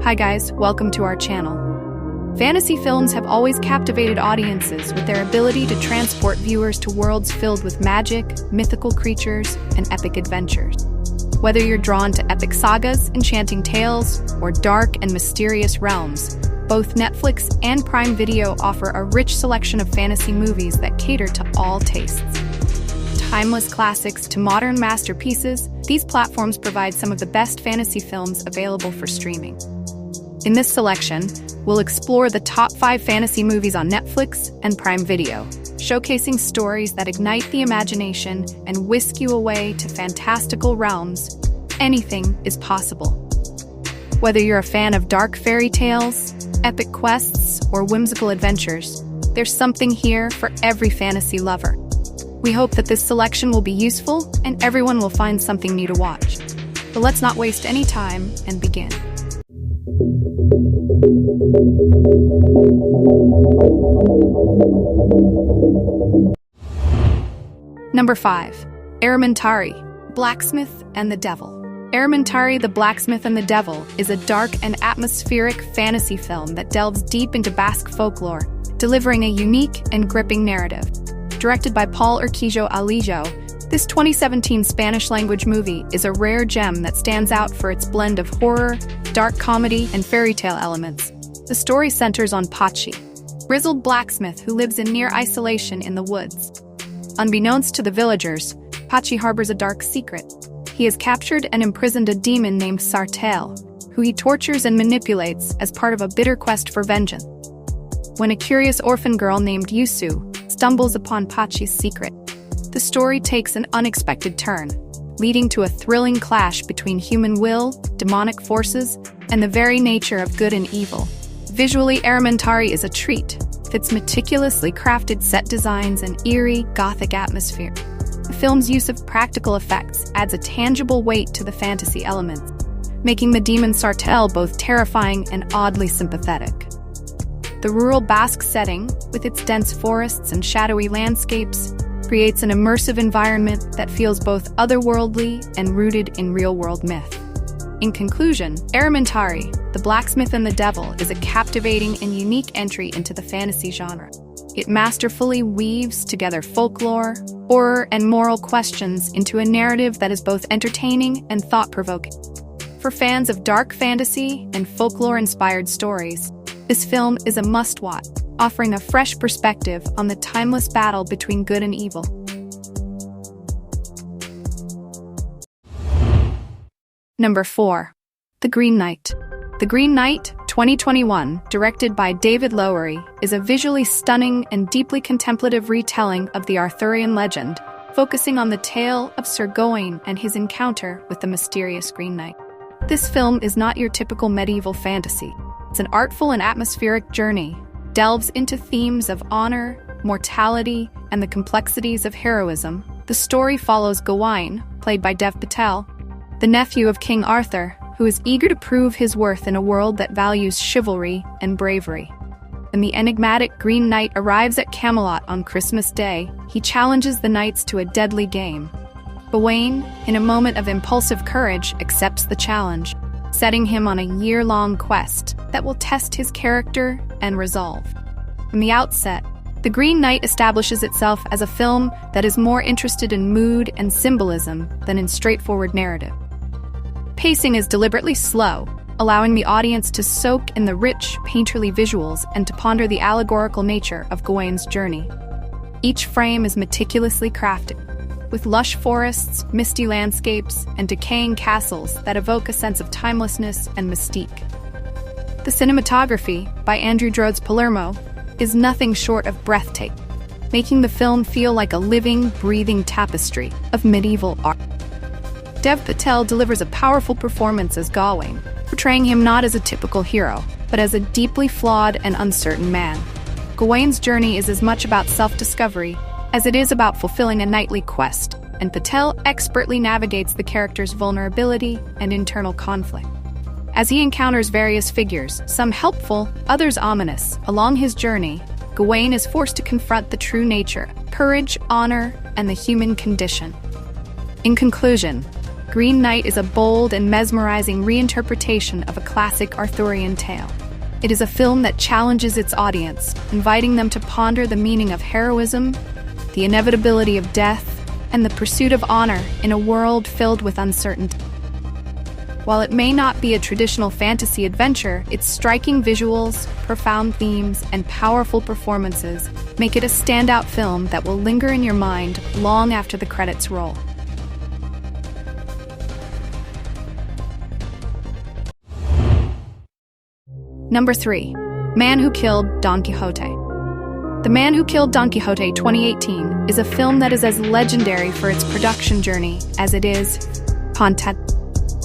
Hi guys, welcome to our channel. Fantasy films have always captivated audiences with their ability to transport viewers to worlds filled with magic, mythical creatures, and epic adventures. Whether you're drawn to epic sagas, enchanting tales, or dark and mysterious realms, both Netflix and Prime Video offer a rich selection of fantasy movies that cater to all tastes. Timeless classics to modern masterpieces, these platforms provide some of the best fantasy films available for streaming. In this selection, we'll explore the top 5 fantasy movies on Netflix and Prime Video, showcasing stories that ignite the imagination and whisk you away to fantastical realms. Anything is possible. Whether you're a fan of dark fairy tales, epic quests, or whimsical adventures, there's something here for every fantasy lover. We hope that this selection will be useful and everyone will find something new to watch. But let's not waste any time and begin. Number 5. Arri, Blacksmith and the Devil. Arri, the Blacksmith and the Devil is a dark and atmospheric fantasy film that delves deep into Basque folklore, delivering a unique and gripping narrative. Directed by Paul Urquijo Alijo, this 2017 Spanish-language movie is a rare gem that stands out for its blend of horror, dark comedy, and fairy tale elements. The story centers on Pachi, a grizzled blacksmith who lives in near isolation in the woods. Unbeknownst to the villagers, Pachi harbors a dark secret. He has captured and imprisoned a demon named Sartell, who he tortures and manipulates as part of a bitter quest for vengeance. When a curious orphan girl named Yusu stumbles upon Pachi's secret, the story takes an unexpected turn, leading to a thrilling clash between human will, demonic forces, and the very nature of good and evil. Visually, Arri is a treat, with its meticulously crafted set designs and eerie, gothic atmosphere. The film's use of practical effects adds a tangible weight to the fantasy elements, making the demon Sartell both terrifying and oddly sympathetic. The rural Basque setting, with its dense forests and shadowy landscapes, creates an immersive environment that feels both otherworldly and rooted in real-world myth. In conclusion, Arri, the Blacksmith and the Devil is a captivating and unique entry into the fantasy genre. It masterfully weaves together folklore, horror, and moral questions into a narrative that is both entertaining and thought-provoking. For fans of dark fantasy and folklore-inspired stories, this film is a must-watch, offering a fresh perspective on the timeless battle between good and evil. Number 4. The Green Knight. The Green Knight, 2021, directed by David Lowery, is a visually stunning and deeply contemplative retelling of the Arthurian legend, focusing on the tale of Sir Gawain and his encounter with the mysterious Green Knight. This film is not your typical medieval fantasy. It's an artful and atmospheric journey, delves into themes of honor, mortality, and the complexities of heroism. The story follows Gawain, played by Dev Patel, the nephew of King Arthur, who is eager to prove his worth in a world that values chivalry and bravery. When the enigmatic Green Knight arrives at Camelot on Christmas Day, he challenges the knights to a deadly game. Gawain, in a moment of impulsive courage, accepts the challenge, setting him on a year-long quest that will test his character and resolve. From the outset, The Green Knight establishes itself as a film that is more interested in mood and symbolism than in straightforward narrative. Pacing is deliberately slow, allowing the audience to soak in the rich, painterly visuals and to ponder the allegorical nature of Gawain's journey. Each frame is meticulously crafted, with lush forests, misty landscapes, and decaying castles that evoke a sense of timelessness and mystique. The cinematography, by Andrew Drodes Palermo, is nothing short of breathtaking, making the film feel like a living, breathing tapestry of medieval art. Dev Patel delivers a powerful performance as Gawain, portraying him not as a typical hero, but as a deeply flawed and uncertain man. Gawain's journey is as much about self-discovery as it is about fulfilling a knightly quest, and Patel expertly navigates the character's vulnerability and internal conflict. As he encounters various figures, some helpful, others ominous, along his journey, Gawain is forced to confront the true nature, courage, honor, and the human condition. In conclusion, Green Knight is a bold and mesmerizing reinterpretation of a classic Arthurian tale. It is a film that challenges its audience, inviting them to ponder the meaning of heroism, the inevitability of death, and the pursuit of honor in a world filled with uncertainty. While it may not be a traditional fantasy adventure, its striking visuals, profound themes, and powerful performances make it a standout film that will linger in your mind long after the credits roll. Number 3. Man Who Killed Don Quixote. The Man Who Killed Don Quixote 2018 is a film that is as legendary for its production journey as it is content.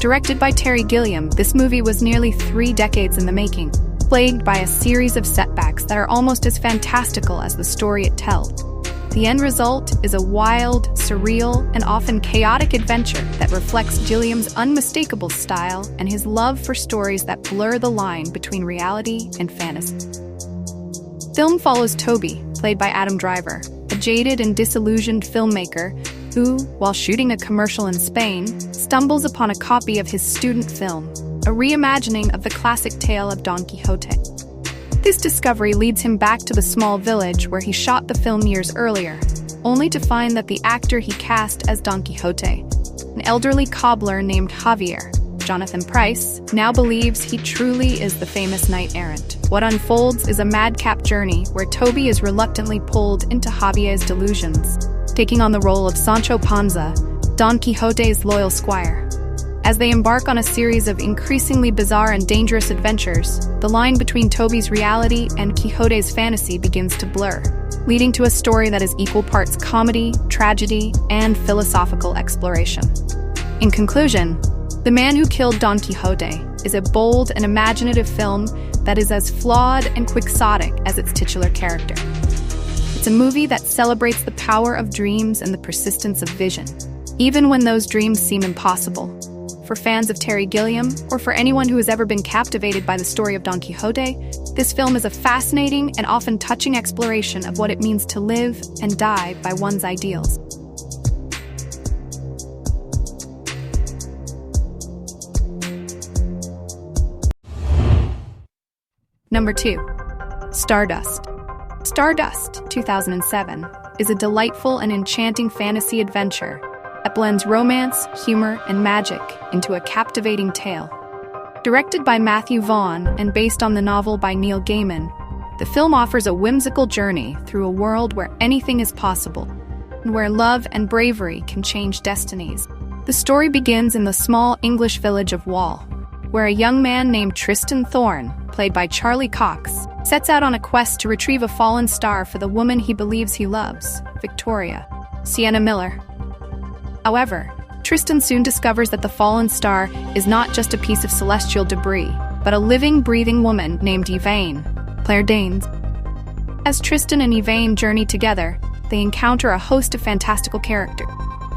Directed by Terry Gilliam, this movie was nearly 3 decades in the making, plagued by a series of setbacks that are almost as fantastical as the story it tells. The end result is a wild, surreal, and often chaotic adventure that reflects Gilliam's unmistakable style and his love for stories that blur the line between reality and fantasy. The film follows Toby, played by Adam Driver, a jaded and disillusioned filmmaker who, while shooting a commercial in Spain, stumbles upon a copy of his student film, a reimagining of the classic tale of Don Quixote. This discovery leads him back to the small village where he shot the film years earlier, only to find that the actor he cast as Don Quixote, an elderly cobbler named Javier, Jonathan Pryce, now believes he truly is the famous knight-errant. What unfolds is a madcap journey where Toby is reluctantly pulled into Javier's delusions, taking on the role of Sancho Panza, Don Quixote's loyal squire. As they embark on a series of increasingly bizarre and dangerous adventures, the line between Toby's reality and Quixote's fantasy begins to blur, leading to a story that is equal parts comedy, tragedy, and philosophical exploration. In conclusion, The Man Who Killed Don Quixote is a bold and imaginative film that is as flawed and quixotic as its titular character. It's a movie that celebrates the power of dreams and the persistence of vision, even when those dreams seem impossible. For fans of Terry Gilliam, or for anyone who has ever been captivated by the story of Don Quixote, this film is a fascinating and often touching exploration of what it means to live and die by one's ideals. Number 2. Stardust. Stardust, 2007, is a delightful and enchanting fantasy adventure that blends romance, humor, and magic into a captivating tale. Directed by Matthew Vaughn and based on the novel by Neil Gaiman, the film offers a whimsical journey through a world where anything is possible, and where love and bravery can change destinies. The story begins in the small English village of Wall, where a young man named Tristan Thorne, played by Charlie Cox, sets out on a quest to retrieve a fallen star for the woman he believes he loves, Victoria, Sienna Miller. However, Tristan soon discovers that the fallen star is not just a piece of celestial debris, but a living, breathing woman named Yvain, Claire Danes. As Tristan and Yvain journey together, they encounter a host of fantastical characters,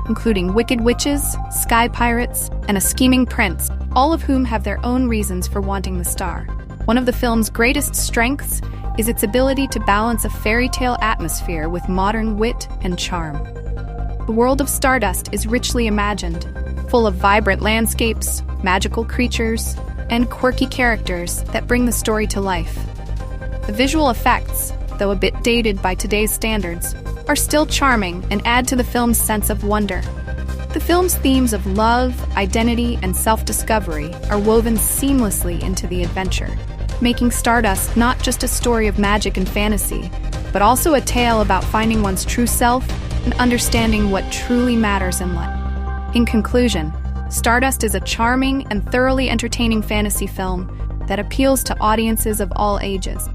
including wicked witches, sky pirates, and a scheming prince, all of whom have their own reasons for wanting the star. One of the film's greatest strengths is its ability to balance a fairy tale atmosphere with modern wit and charm. The world of Stardust is richly imagined, full of vibrant landscapes, magical creatures, and quirky characters that bring the story to life. The visual effects, though a bit dated by today's standards, are still charming and add to the film's sense of wonder. The film's themes of love, identity, and self-discovery are woven seamlessly into the adventure, making Stardust not just a story of magic and fantasy, but also a tale about finding one's true self and understanding what truly matters in life. In conclusion, Stardust is a charming and thoroughly entertaining fantasy film that appeals to audiences of all ages.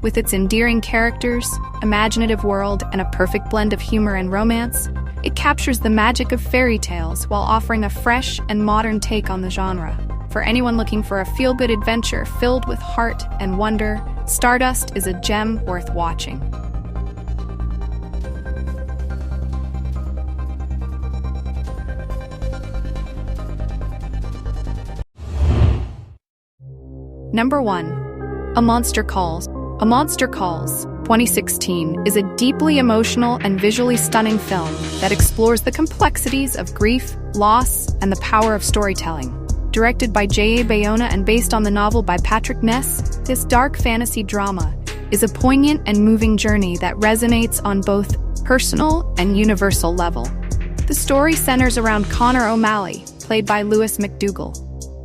With its endearing characters, imaginative world, and a perfect blend of humor and romance, it captures the magic of fairy tales while offering a fresh and modern take on the genre. For anyone looking for a feel-good adventure filled with heart and wonder, Stardust is a gem worth watching. Number 1. A Monster Calls. A Monster Calls, 2016 is a deeply emotional and visually stunning film that explores the complexities of grief, loss, and the power of storytelling. Directed by J.A. Bayona and based on the novel by Patrick Ness, this dark fantasy drama is a poignant and moving journey that resonates on both personal and universal level. The story centers around Connor O'Malley, played by Lewis McDougall,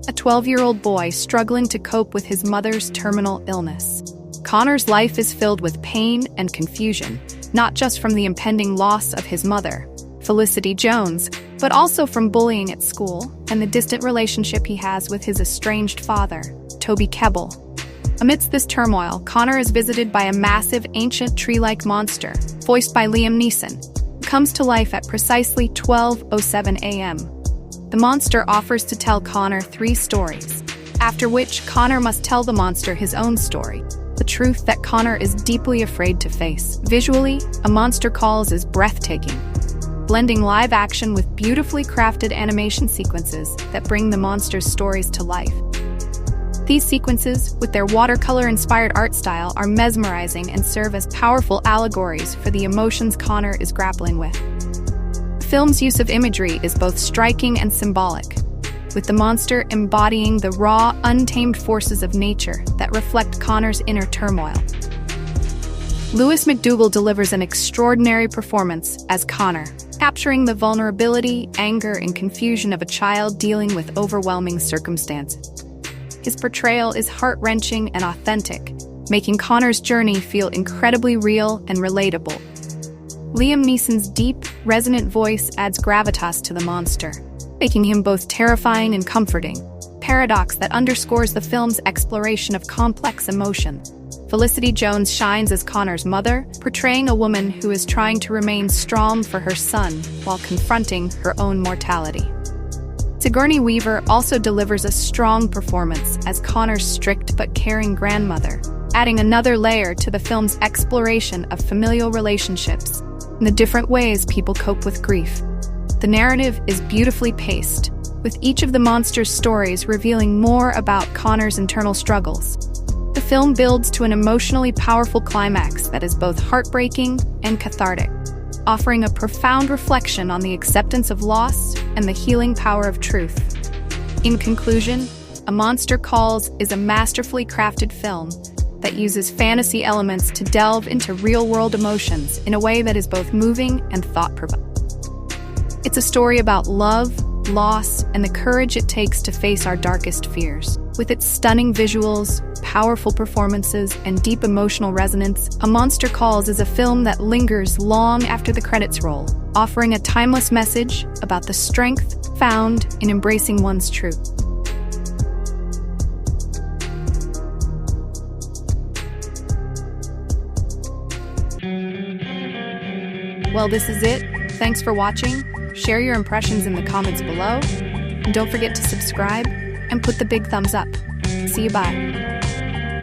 a 12-year-old boy struggling to cope with his mother's terminal illness. Connor's life is filled with pain and confusion, not just from the impending loss of his mother, Felicity Jones, but also from bullying at school and the distant relationship he has with his estranged father, Toby Kebbell. Amidst this turmoil, Connor is visited by a massive, ancient tree-like monster, voiced by Liam Neeson, who comes to life at precisely 12:07 a.m. The monster offers to tell Connor 3 stories, after which Connor must tell the monster his own story, the truth that Connor is deeply afraid to face. Visually, A Monster Calls is breathtaking, blending live action with beautifully crafted animation sequences that bring the monster's stories to life. These sequences, with their watercolor-inspired art style, are mesmerizing and serve as powerful allegories for the emotions Connor is grappling with. The film's use of imagery is both striking and symbolic, with the monster embodying the raw, untamed forces of nature that reflect Connor's inner turmoil. Lewis McDougall delivers an extraordinary performance as Connor, capturing the vulnerability, anger, and confusion of a child dealing with overwhelming circumstances. His portrayal is heart-wrenching and authentic, making Connor's journey feel incredibly real and relatable. Liam Neeson's deep, resonant voice adds gravitas to the monster, making him both terrifying and comforting, paradox that underscores the film's exploration of complex emotions. Felicity Jones shines as Connor's mother, portraying a woman who is trying to remain strong for her son while confronting her own mortality. Sigourney Weaver also delivers a strong performance as Connor's strict but caring grandmother, adding another layer to the film's exploration of familial relationships and the different ways people cope with grief. The narrative is beautifully paced, with each of the monster's stories revealing more about Connor's internal struggles. The film builds to an emotionally powerful climax that is both heartbreaking and cathartic, offering a profound reflection on the acceptance of loss and the healing power of truth. In conclusion, A Monster Calls is a masterfully crafted film that uses fantasy elements to delve into real-world emotions in a way that is both moving and thought-provoking. It's a story about love, loss, and the courage it takes to face our darkest fears. With its stunning visuals, powerful performances, and deep emotional resonance, A Monster Calls is a film that lingers long after the credits roll, offering a timeless message about the strength found in embracing one's truth. Well, this is it. Thanks for watching. Share your impressions in the comments below. And don't forget to subscribe and put the big thumbs up. See you, bye.